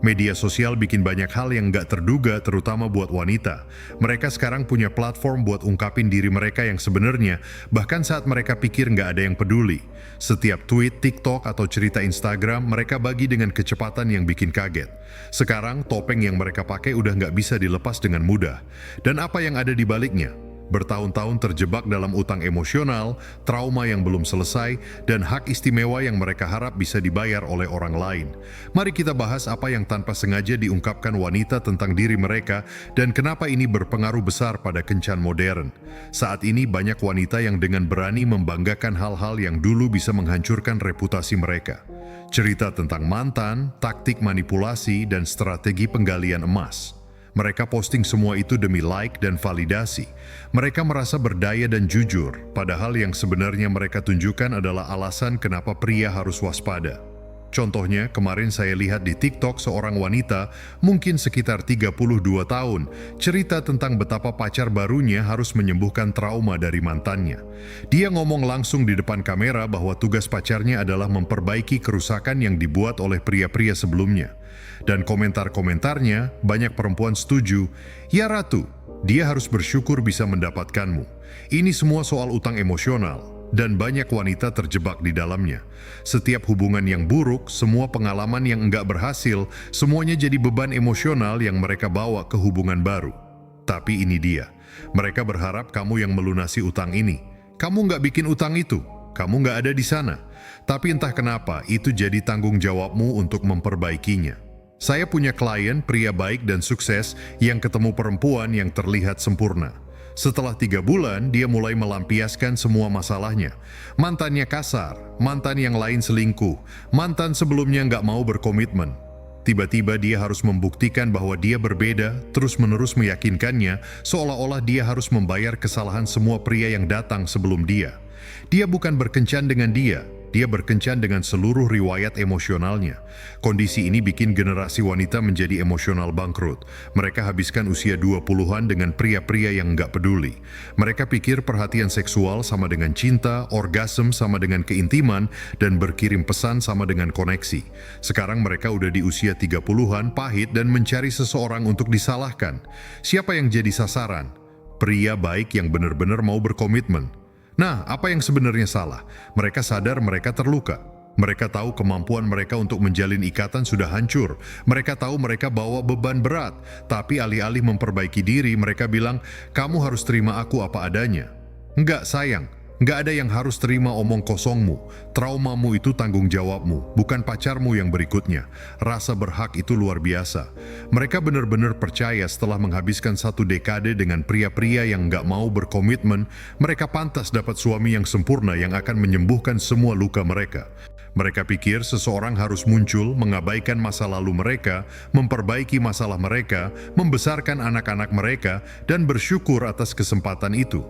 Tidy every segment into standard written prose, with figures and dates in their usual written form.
Media sosial bikin banyak hal yang nggak terduga, terutama buat wanita. Mereka sekarang punya platform buat ungkapin diri mereka yang sebenarnya, bahkan saat mereka pikir nggak ada yang peduli. Setiap tweet, TikTok, atau cerita Instagram, mereka bagi dengan kecepatan yang bikin kaget. Sekarang, topeng yang mereka pakai udah nggak bisa dilepas dengan mudah. Dan apa yang ada di baliknya? Bertahun-tahun terjebak dalam utang emosional, trauma yang belum selesai, dan hak istimewa yang mereka harap bisa dibayar oleh orang lain. Mari kita bahas apa yang tanpa sengaja diungkapkan wanita tentang diri mereka dan kenapa ini berpengaruh besar pada kencan modern. Saat ini banyak wanita yang dengan berani membanggakan hal-hal yang dulu bisa menghancurkan reputasi mereka. Cerita tentang mantan, taktik manipulasi, dan strategi penggalian emas. Mereka posting semua itu demi like dan validasi. Mereka merasa berdaya dan jujur, padahal yang sebenarnya mereka tunjukkan adalah alasan kenapa pria harus waspada. Contohnya, kemarin saya lihat di TikTok seorang wanita, mungkin sekitar 32 tahun, cerita tentang betapa pacar barunya harus menyembuhkan trauma dari mantannya. Dia ngomong langsung di depan kamera bahwa tugas pacarnya adalah memperbaiki kerusakan yang dibuat oleh pria-pria sebelumnya. Dan komentar-komentarnya, banyak perempuan setuju, "Ya Ratu, dia harus bersyukur bisa mendapatkanmu." Ini semua soal utang emosional, dan banyak wanita terjebak di dalamnya. Setiap hubungan yang buruk, semua pengalaman yang enggak berhasil, semuanya jadi beban emosional yang mereka bawa ke hubungan baru. Tapi ini dia, mereka berharap kamu yang melunasi utang ini. Kamu nggak bikin utang itu, kamu nggak ada di sana. Tapi entah kenapa, itu jadi tanggung jawabmu untuk memperbaikinya. Saya punya klien pria baik dan sukses yang ketemu perempuan yang terlihat sempurna. Setelah 3 bulan, dia mulai melampiaskan semua masalahnya. Mantannya kasar, mantan yang lain selingkuh, mantan sebelumnya nggak mau berkomitmen. Tiba-tiba dia harus membuktikan bahwa dia berbeda, terus-menerus meyakinkannya, seolah-olah dia harus membayar kesalahan semua pria yang datang sebelum dia. Dia bukan berkencan dengan dia berkencan dengan seluruh riwayat emosionalnya. Kondisi ini bikin generasi wanita menjadi emosional bangkrut. Mereka habiskan usia 20-an dengan pria-pria yang nggak peduli. Mereka pikir perhatian seksual sama dengan cinta, orgasme sama dengan keintiman, dan berkirim pesan sama dengan koneksi. Sekarang mereka udah di usia 30-an, pahit dan mencari seseorang untuk disalahkan. Siapa yang jadi sasaran? Pria baik yang benar-benar mau berkomitmen. Nah, apa yang sebenarnya salah? Mereka sadar mereka terluka. Mereka tahu kemampuan mereka untuk menjalin ikatan sudah hancur. Mereka tahu mereka bawa beban berat. Tapi alih-alih memperbaiki diri, mereka bilang, "Kamu harus terima aku apa adanya." Enggak, sayang. Enggak ada yang harus terima omong kosongmu. Traumamu itu tanggung jawabmu, bukan pacarmu yang berikutnya. Rasa berhak itu luar biasa. Mereka benar-benar percaya setelah menghabiskan 1 dekade dengan pria-pria yang nggak mau berkomitmen, mereka pantas dapat suami yang sempurna yang akan menyembuhkan semua luka mereka. Mereka pikir seseorang harus muncul, mengabaikan masa lalu mereka, memperbaiki masalah mereka, membesarkan anak-anak mereka, dan bersyukur atas kesempatan itu.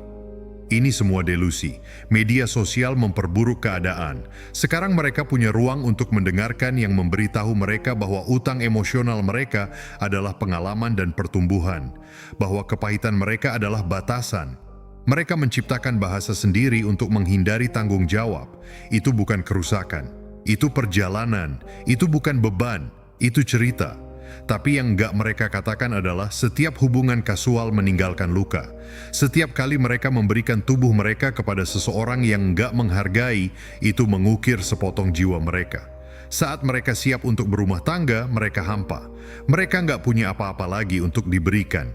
Ini semua delusi. Media sosial memperburuk keadaan. Sekarang mereka punya ruang untuk mendengarkan yang memberitahu mereka bahwa utang emosional mereka adalah pengalaman dan pertumbuhan. Bahwa kepahitan mereka adalah batasan. Mereka menciptakan bahasa sendiri untuk menghindari tanggung jawab. Itu bukan kerusakan. Itu perjalanan. Itu bukan beban. Itu cerita. Tapi yang nggak mereka katakan adalah setiap hubungan kasual meninggalkan luka. Setiap kali mereka memberikan tubuh mereka kepada seseorang yang nggak menghargai, itu mengukir sepotong jiwa mereka. Saat mereka siap untuk berumah tangga, mereka hampa. Mereka nggak punya apa-apa lagi untuk diberikan.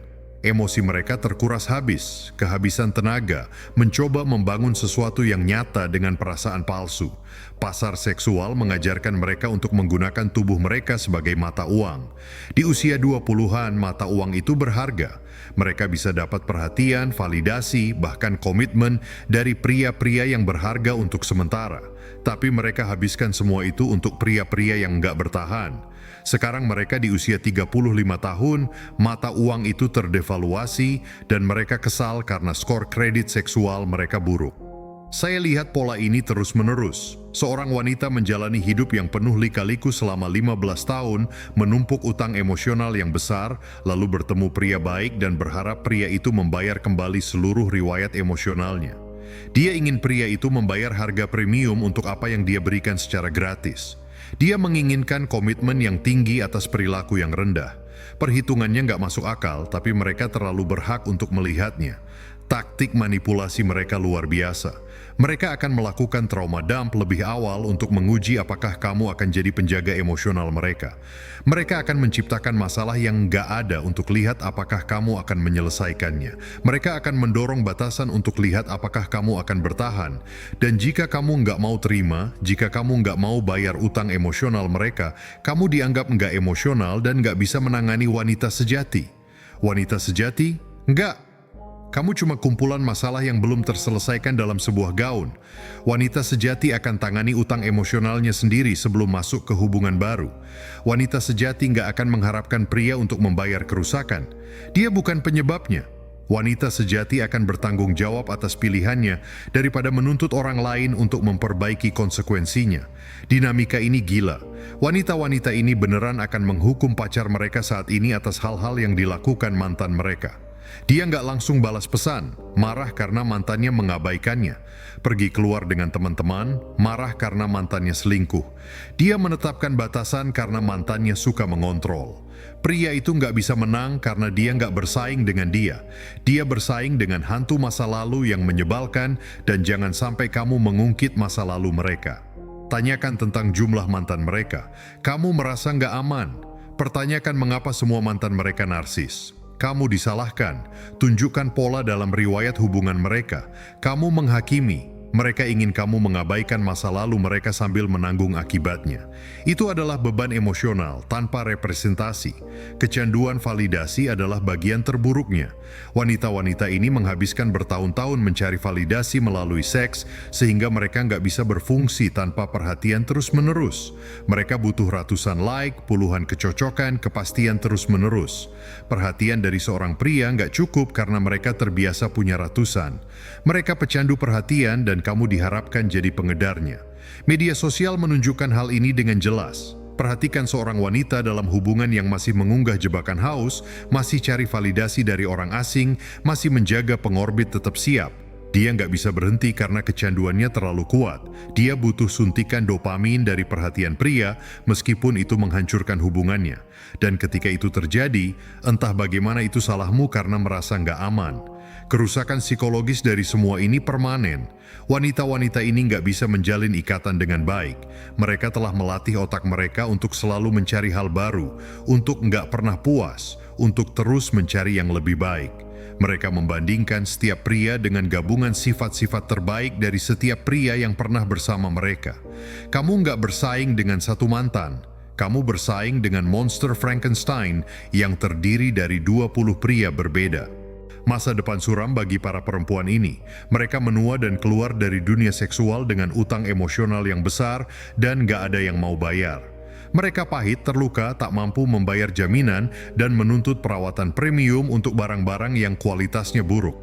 Emosi mereka terkuras habis, kehabisan tenaga, mencoba membangun sesuatu yang nyata dengan perasaan palsu. Pasar seksual mengajarkan mereka untuk menggunakan tubuh mereka sebagai mata uang. Di usia 20-an, mata uang itu berharga. Mereka bisa dapat perhatian, validasi, bahkan komitmen dari pria-pria yang berharga untuk sementara. Tapi mereka habiskan semua itu untuk pria-pria yang nggak bertahan. Sekarang mereka di usia 35 tahun, mata uang itu terdevaluasi dan mereka kesal karena skor kredit seksual mereka buruk. Saya lihat pola ini terus-menerus. Seorang wanita menjalani hidup yang penuh lika-liku selama 15 tahun, menumpuk utang emosional yang besar, lalu bertemu pria baik dan berharap pria itu membayar kembali seluruh riwayat emosionalnya. Dia ingin pria itu membayar harga premium untuk apa yang dia berikan secara gratis. Dia menginginkan komitmen yang tinggi atas perilaku yang rendah. Perhitungannya nggak masuk akal, tapi mereka terlalu berhak untuk melihatnya. Taktik manipulasi mereka luar biasa. Mereka akan melakukan trauma dump lebih awal untuk menguji apakah kamu akan jadi penjaga emosional mereka. Mereka akan menciptakan masalah yang nggak ada untuk lihat apakah kamu akan menyelesaikannya. Mereka akan mendorong batasan untuk lihat apakah kamu akan bertahan. Dan jika kamu nggak mau terima, jika kamu nggak mau bayar utang emosional mereka, kamu dianggap nggak emosional dan nggak bisa menangani wanita sejati. Wanita sejati? Nggak. Kamu cuma kumpulan masalah yang belum terselesaikan dalam sebuah gaun. Wanita sejati akan tangani utang emosionalnya sendiri sebelum masuk ke hubungan baru. Wanita sejati nggak akan mengharapkan pria untuk membayar kerusakan. Dia bukan penyebabnya. Wanita sejati akan bertanggung jawab atas pilihannya daripada menuntut orang lain untuk memperbaiki konsekuensinya. Dinamika ini gila. Wanita-wanita ini beneran akan menghukum pacar mereka saat ini atas hal-hal yang dilakukan mantan mereka. Dia nggak langsung balas pesan, marah karena mantannya mengabaikannya. Pergi keluar dengan teman-teman, marah karena mantannya selingkuh. Dia menetapkan batasan karena mantannya suka mengontrol. Pria itu nggak bisa menang karena dia nggak bersaing dengan dia. Dia bersaing dengan hantu masa lalu yang menyebalkan, dan jangan sampai kamu mengungkit masa lalu mereka. Tanyakan tentang jumlah mantan mereka. Kamu merasa nggak aman? Pertanyakan mengapa semua mantan mereka narsis. Kamu disalahkan, tunjukkan pola dalam riwayat hubungan mereka. Kamu menghakimi, mereka ingin kamu mengabaikan masa lalu mereka sambil menanggung akibatnya. Itu adalah beban emosional tanpa representasi. Kecanduan validasi adalah bagian terburuknya. Wanita-wanita ini menghabiskan bertahun-tahun mencari validasi melalui seks, sehingga mereka nggak bisa berfungsi tanpa perhatian terus-menerus. Mereka butuh ratusan like, puluhan kecocokan, kepastian terus-menerus. Perhatian dari seorang pria nggak cukup karena mereka terbiasa punya ratusan. Mereka pecandu perhatian dan kamu diharapkan jadi pengedarnya. Media sosial menunjukkan hal ini dengan jelas. Perhatikan seorang wanita dalam hubungan yang masih mengunggah jebakan haus, masih cari validasi dari orang asing, masih menjaga pengorbit tetap siap. Dia nggak bisa berhenti karena kecanduannya terlalu kuat. Dia butuh suntikan dopamin dari perhatian pria, meskipun itu menghancurkan hubungannya. Dan ketika itu terjadi, entah bagaimana itu salahmu karena merasa nggak aman. Kerusakan psikologis dari semua ini permanen. Wanita-wanita ini nggak bisa menjalin ikatan dengan baik. Mereka telah melatih otak mereka untuk selalu mencari hal baru, untuk nggak pernah puas, untuk terus mencari yang lebih baik. Mereka membandingkan setiap pria dengan gabungan sifat-sifat terbaik dari setiap pria yang pernah bersama mereka. Kamu nggak bersaing dengan satu mantan. Kamu bersaing dengan monster Frankenstein yang terdiri dari 20 pria berbeda. Masa depan suram bagi para perempuan ini. Mereka menua dan keluar dari dunia seksual dengan utang emosional yang besar dan gak ada yang mau bayar. Mereka pahit, terluka, tak mampu membayar jaminan, dan menuntut perawatan premium untuk barang-barang yang kualitasnya buruk.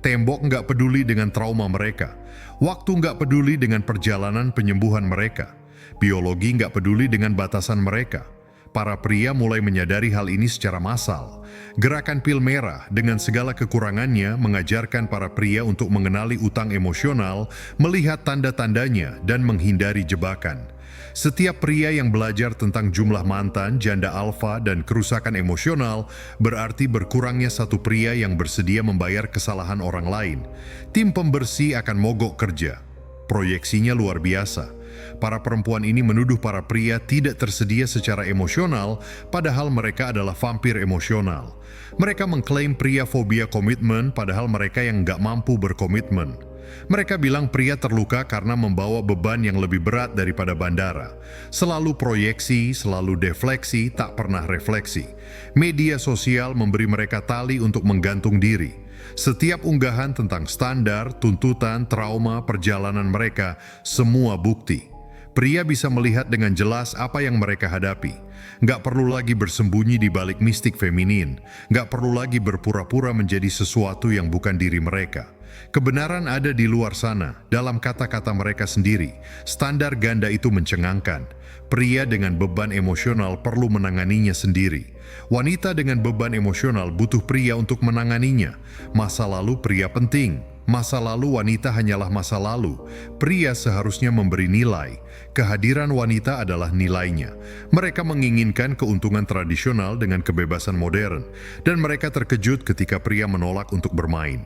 Tembok nggak peduli dengan trauma mereka. Waktu nggak peduli dengan perjalanan penyembuhan mereka. Biologi nggak peduli dengan batasan mereka. Para pria mulai menyadari hal ini secara massal. Gerakan pil merah dengan segala kekurangannya mengajarkan para pria untuk mengenali utang emosional, melihat tanda-tandanya, dan menghindari jebakan. Setiap pria yang belajar tentang jumlah mantan, janda alfa, dan kerusakan emosional berarti berkurangnya satu pria yang bersedia membayar kesalahan orang lain. Tim pembersih akan mogok kerja. Proyeksinya luar biasa. Para perempuan ini menuduh para pria tidak tersedia secara emosional, padahal mereka adalah vampir emosional. Mereka mengklaim pria fobia komitmen, padahal mereka yang nggak mampu berkomitmen. Mereka bilang pria terluka karena membawa beban yang lebih berat daripada bandara. Selalu proyeksi, selalu defleksi, tak pernah refleksi. Media sosial memberi mereka tali untuk menggantung diri. Setiap unggahan tentang standar, tuntutan, trauma, perjalanan mereka, semua bukti. Pria bisa melihat dengan jelas apa yang mereka hadapi. Nggak perlu lagi bersembunyi di balik mistik feminin. Nggak perlu lagi berpura-pura menjadi sesuatu yang bukan diri mereka. Kebenaran ada di luar sana, dalam kata-kata mereka sendiri. Standar ganda itu mencengangkan. Pria dengan beban emosional perlu menanganinya sendiri. Wanita dengan beban emosional butuh pria untuk menanganinya. Masa lalu pria penting. Masa lalu wanita hanyalah masa lalu. Pria seharusnya memberi nilai. Kehadiran wanita adalah nilainya. Mereka menginginkan keuntungan tradisional dengan kebebasan modern, dan mereka terkejut ketika pria menolak untuk bermain.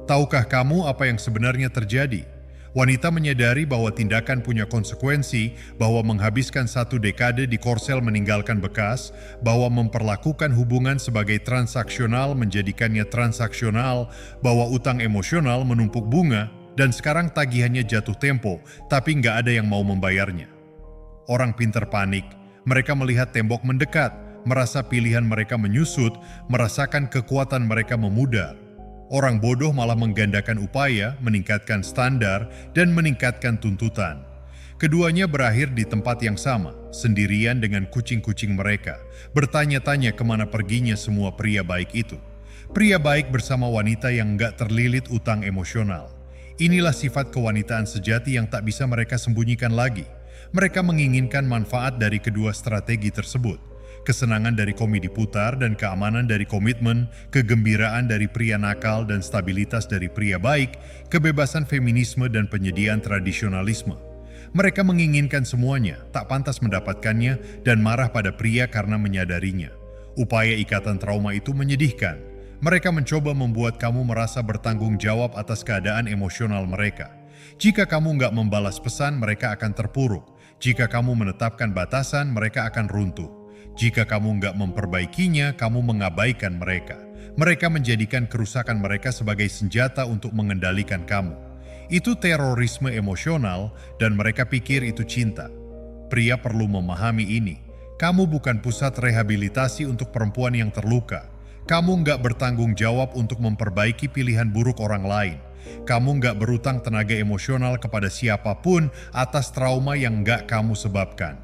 Tahukah kamu apa yang sebenarnya terjadi? Wanita menyadari bahwa tindakan punya konsekuensi, bahwa menghabiskan 1 dekade di Korsel meninggalkan bekas, bahwa memperlakukan hubungan sebagai transaksional menjadikannya transaksional, bahwa utang emosional menumpuk bunga, dan sekarang tagihannya jatuh tempo, tapi nggak ada yang mau membayarnya. Orang pintar panik, mereka melihat tembok mendekat, merasa pilihan mereka menyusut, merasakan kekuatan mereka memudar. Orang bodoh malah menggandakan upaya, meningkatkan standar, dan meningkatkan tuntutan. Keduanya berakhir di tempat yang sama, sendirian dengan kucing-kucing mereka, bertanya-tanya kemana perginya semua pria baik itu. Pria baik bersama wanita yang nggak terlilit utang emosional. Inilah sifat kewanitaan sejati yang tak bisa mereka sembunyikan lagi. Mereka menginginkan manfaat dari kedua strategi tersebut. Kesenangan dari komedi putar dan keamanan dari komitmen, kegembiraan dari pria nakal dan stabilitas dari pria baik, kebebasan feminisme dan penyediaan tradisionalisme. Mereka menginginkan semuanya, tak pantas mendapatkannya, dan marah pada pria karena menyadarinya. Upaya ikatan trauma itu menyedihkan. Mereka mencoba membuat kamu merasa bertanggung jawab atas keadaan emosional mereka. Jika kamu nggak membalas pesan, mereka akan terpuruk. Jika kamu menetapkan batasan, mereka akan runtuh. Jika kamu nggak memperbaikinya, kamu mengabaikan mereka. Mereka menjadikan kerusakan mereka sebagai senjata untuk mengendalikan kamu. Itu terorisme emosional, dan mereka pikir itu cinta. Pria perlu memahami ini. Kamu bukan pusat rehabilitasi untuk perempuan yang terluka. Kamu nggak bertanggung jawab untuk memperbaiki pilihan buruk orang lain. Kamu nggak berutang tenaga emosional kepada siapapun atas trauma yang nggak kamu sebabkan.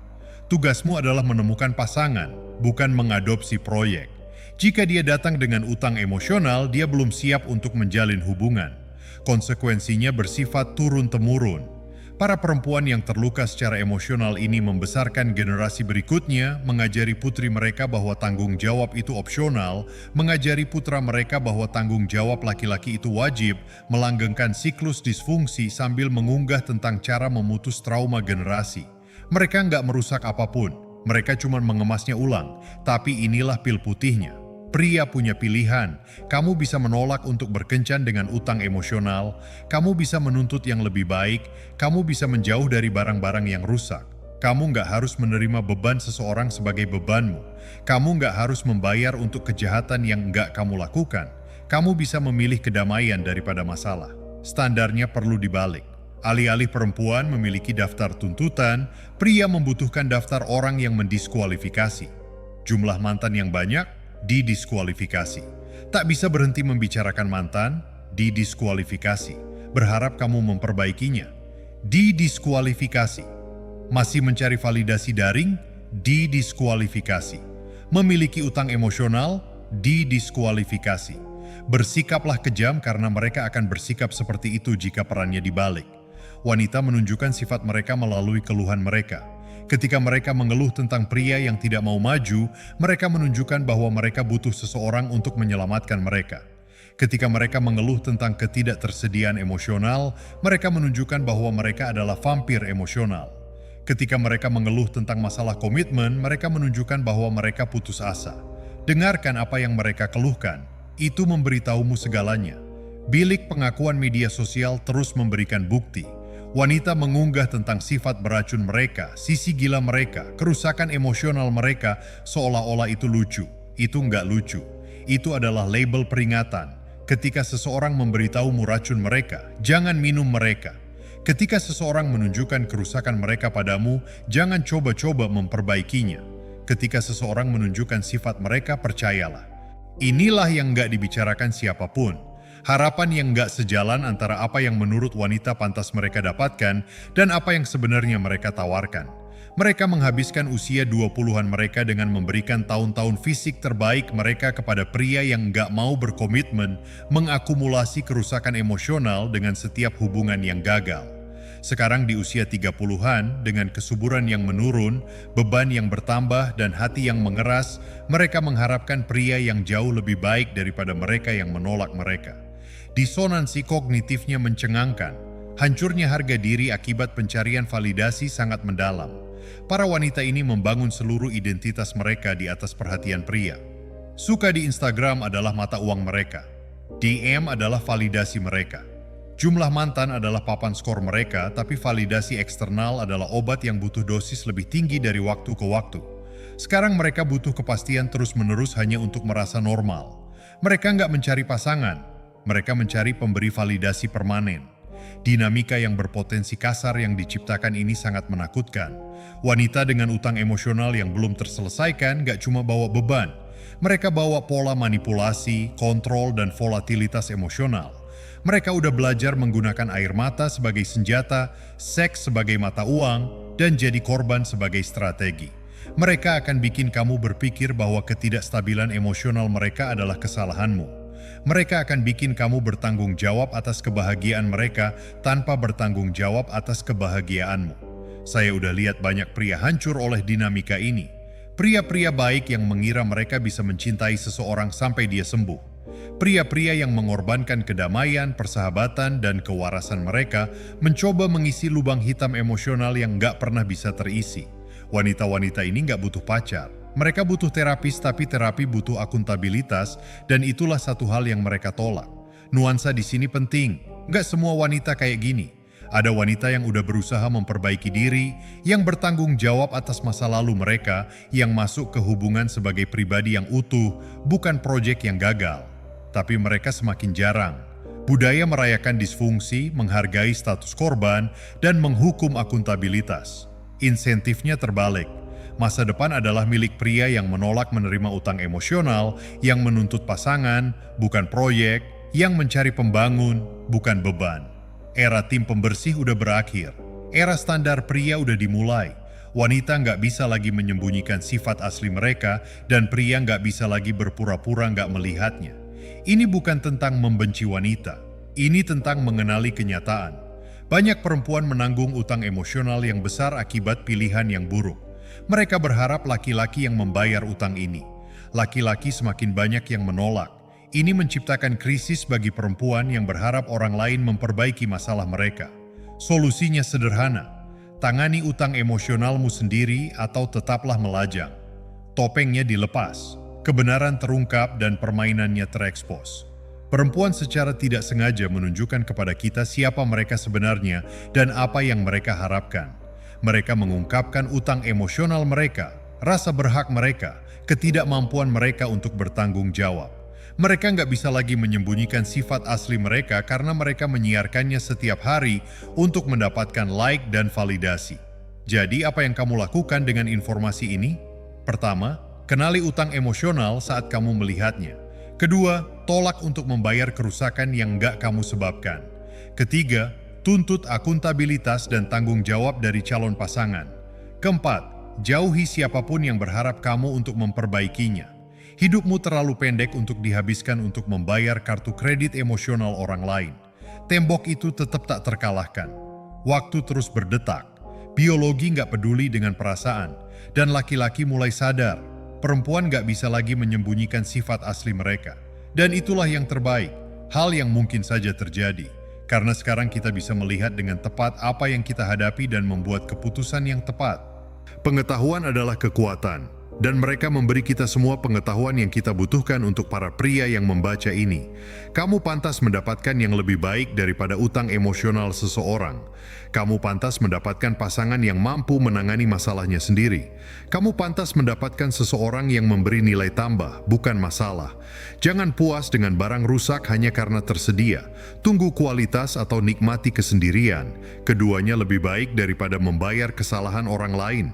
Tugasmu adalah menemukan pasangan, bukan mengadopsi proyek. Jika dia datang dengan utang emosional, dia belum siap untuk menjalin hubungan. Konsekuensinya bersifat turun-temurun. Para perempuan yang terluka secara emosional ini membesarkan generasi berikutnya, mengajari putri mereka bahwa tanggung jawab itu opsional, mengajari putra mereka bahwa tanggung jawab laki-laki itu wajib, melanggengkan siklus disfungsi sambil mengunggah tentang cara memutus trauma generasi. Mereka nggak merusak apapun, mereka cuma mengemasnya ulang, tapi inilah pil putihnya. Pria punya pilihan, kamu bisa menolak untuk berkencan dengan utang emosional, kamu bisa menuntut yang lebih baik, kamu bisa menjauh dari barang-barang yang rusak. Kamu nggak harus menerima beban seseorang sebagai bebanmu, kamu nggak harus membayar untuk kejahatan yang nggak kamu lakukan, kamu bisa memilih kedamaian daripada masalah. Standarnya perlu dibalik. Alih-alih perempuan memiliki daftar tuntutan, pria membutuhkan daftar orang yang mendiskualifikasi. Jumlah mantan yang banyak, didiskualifikasi. Tak bisa berhenti membicarakan mantan, didiskualifikasi. Berharap kamu memperbaikinya, didiskualifikasi. Masih mencari validasi daring, didiskualifikasi. Memiliki utang emosional, didiskualifikasi. Bersikaplah kejam karena mereka akan bersikap seperti itu jika perannya dibalik. Wanita menunjukkan sifat mereka melalui keluhan mereka. Ketika mereka mengeluh tentang pria yang tidak mau maju, mereka menunjukkan bahwa mereka butuh seseorang untuk menyelamatkan mereka. Ketika mereka mengeluh tentang ketidaktersediaan emosional, mereka menunjukkan bahwa mereka adalah vampir emosional. Ketika mereka mengeluh tentang masalah komitmen, mereka menunjukkan bahwa mereka putus asa. Dengarkan apa yang mereka keluhkan, itu memberitahumu segalanya. Bilik pengakuan media sosial terus memberikan bukti. Wanita mengunggah tentang sifat beracun mereka, sisi gila mereka, kerusakan emosional mereka, seolah-olah itu lucu. Itu nggak lucu. Itu adalah label peringatan. Ketika seseorang memberitahumu racun mereka, jangan minum mereka. Ketika seseorang menunjukkan kerusakan mereka padamu, jangan coba-coba memperbaikinya. Ketika seseorang menunjukkan sifat mereka, percayalah. Inilah yang nggak dibicarakan siapapun. Harapan yang nggak sejalan antara apa yang menurut wanita pantas mereka dapatkan dan apa yang sebenarnya mereka tawarkan. Mereka menghabiskan usia 20-an mereka dengan memberikan tahun-tahun fisik terbaik mereka kepada pria yang nggak mau berkomitmen, mengakumulasi kerusakan emosional dengan setiap hubungan yang gagal. Sekarang di usia 30-an, dengan kesuburan yang menurun, beban yang bertambah dan hati yang mengeras, mereka mengharapkan pria yang jauh lebih baik daripada mereka yang menolak mereka. Disonansi kognitifnya mencengangkan. Hancurnya harga diri akibat pencarian validasi sangat mendalam. Para wanita ini membangun seluruh identitas mereka di atas perhatian pria. Suka di Instagram adalah mata uang mereka. DM adalah validasi mereka. Jumlah mantan adalah papan skor mereka, tapi validasi eksternal adalah obat yang butuh dosis lebih tinggi dari waktu ke waktu. Sekarang mereka butuh kepastian terus-menerus hanya untuk merasa normal. Mereka nggak mencari pasangan, mereka mencari pemberi validasi permanen. Dinamika yang berpotensi kasar yang diciptakan ini sangat menakutkan. Wanita dengan utang emosional yang belum terselesaikan nggak cuma bawa beban, mereka bawa pola manipulasi, kontrol, dan volatilitas emosional. Mereka udah belajar menggunakan air mata sebagai senjata, seks sebagai mata uang, dan jadi korban sebagai strategi. Mereka akan bikin kamu berpikir bahwa ketidakstabilan emosional mereka adalah kesalahanmu. Mereka akan bikin kamu bertanggung jawab atas kebahagiaan mereka tanpa bertanggung jawab atas kebahagiaanmu. Saya udah lihat banyak pria hancur oleh dinamika ini. Pria-pria baik yang mengira mereka bisa mencintai seseorang sampai dia sembuh. Pria-pria yang mengorbankan kedamaian, persahabatan, dan kewarasan mereka mencoba mengisi lubang hitam emosional yang nggak pernah bisa terisi. Wanita-wanita ini nggak butuh pacar. Mereka butuh terapis, tapi terapi butuh akuntabilitas, dan itulah satu hal yang mereka tolak. Nuansa di sini penting. Nggak semua wanita kayak gini. Ada wanita yang udah berusaha memperbaiki diri, yang bertanggung jawab atas masa lalu mereka, yang masuk ke hubungan sebagai pribadi yang utuh, bukan proyek yang gagal. Tapi mereka semakin jarang. Budaya merayakan disfungsi, menghargai status korban, dan menghukum akuntabilitas. Insentifnya terbalik. Masa depan adalah milik pria yang menolak menerima utang emosional, yang menuntut pasangan, bukan proyek, yang mencari pembangun, bukan beban. Era tim pembersih udah berakhir. Era standar pria udah dimulai. Wanita nggak bisa lagi menyembunyikan sifat asli mereka, dan pria nggak bisa lagi berpura-pura nggak melihatnya. Ini bukan tentang membenci wanita. Ini tentang mengenali kenyataan. Banyak perempuan menanggung utang emosional yang besar akibat pilihan yang buruk. Mereka berharap laki-laki yang membayar utang ini. Laki-laki semakin banyak yang menolak. Ini menciptakan krisis bagi perempuan yang berharap orang lain memperbaiki masalah mereka. Solusinya sederhana. Tangani utang emosionalmu sendiri atau tetaplah melajang. Topengnya dilepas. Kebenaran terungkap dan permainannya terekspos. Perempuan secara tidak sengaja menunjukkan kepada kita siapa mereka sebenarnya dan apa yang mereka harapkan. Mereka mengungkapkan utang emosional mereka, rasa berhak mereka, ketidakmampuan mereka untuk bertanggung jawab. Mereka nggak bisa lagi menyembunyikan sifat asli mereka karena mereka menyiarkannya setiap hari untuk mendapatkan like dan validasi. Jadi apa yang kamu lakukan dengan informasi ini? Pertama, kenali utang emosional saat kamu melihatnya. Kedua, tolak untuk membayar kerusakan yang nggak kamu sebabkan. Ketiga, tuntut akuntabilitas dan tanggung jawab dari calon pasangan. Keempat, jauhi siapapun yang berharap kamu untuk memperbaikinya. Hidupmu terlalu pendek untuk dihabiskan untuk membayar kartu kredit emosional orang lain. Tembok itu tetap tak terkalahkan. Waktu terus berdetak. Biologi nggak peduli dengan perasaan. Dan laki-laki mulai sadar. Perempuan nggak bisa lagi menyembunyikan sifat asli mereka. Dan itulah yang terbaik. Hal yang mungkin saja terjadi. Karena sekarang kita bisa melihat dengan tepat apa yang kita hadapi dan membuat keputusan yang tepat. Pengetahuan adalah kekuatan. Dan mereka memberi kita semua pengetahuan yang kita butuhkan untuk para pria yang membaca ini. Kamu pantas mendapatkan yang lebih baik daripada utang emosional seseorang. Kamu pantas mendapatkan pasangan yang mampu menangani masalahnya sendiri. Kamu pantas mendapatkan seseorang yang memberi nilai tambah, bukan masalah. Jangan puas dengan barang rusak hanya karena tersedia. Tunggu kualitas atau nikmati kesendirian. Keduanya lebih baik daripada membayar kesalahan orang lain.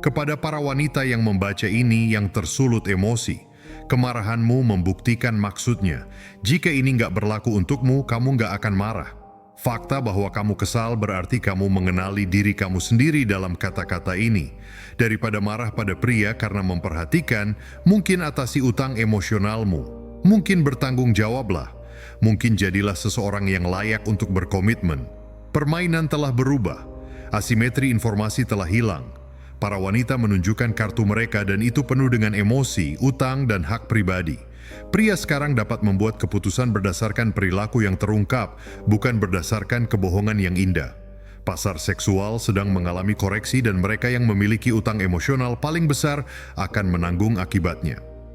Kepada para wanita yang membaca ini yang tersulut emosi, kemarahanmu membuktikan maksudnya. Jika ini nggak berlaku untukmu, kamu nggak akan marah. Fakta bahwa kamu kesal berarti kamu mengenali diri kamu sendiri dalam kata-kata ini. Daripada marah pada pria karena memperhatikan, mungkin atasi utang emosionalmu. Mungkin bertanggung jawablah. Mungkin jadilah seseorang yang layak untuk berkomitmen. Permainan telah berubah. Asimetri informasi telah hilang. Para wanita menunjukkan kartu mereka dan itu penuh dengan emosi, utang, dan hak pribadi. Pria sekarang dapat membuat keputusan berdasarkan perilaku yang terungkap, bukan berdasarkan kebohongan yang indah. Pasar seksual sedang mengalami koreksi dan mereka yang memiliki utang emosional paling besar akan menanggung akibatnya.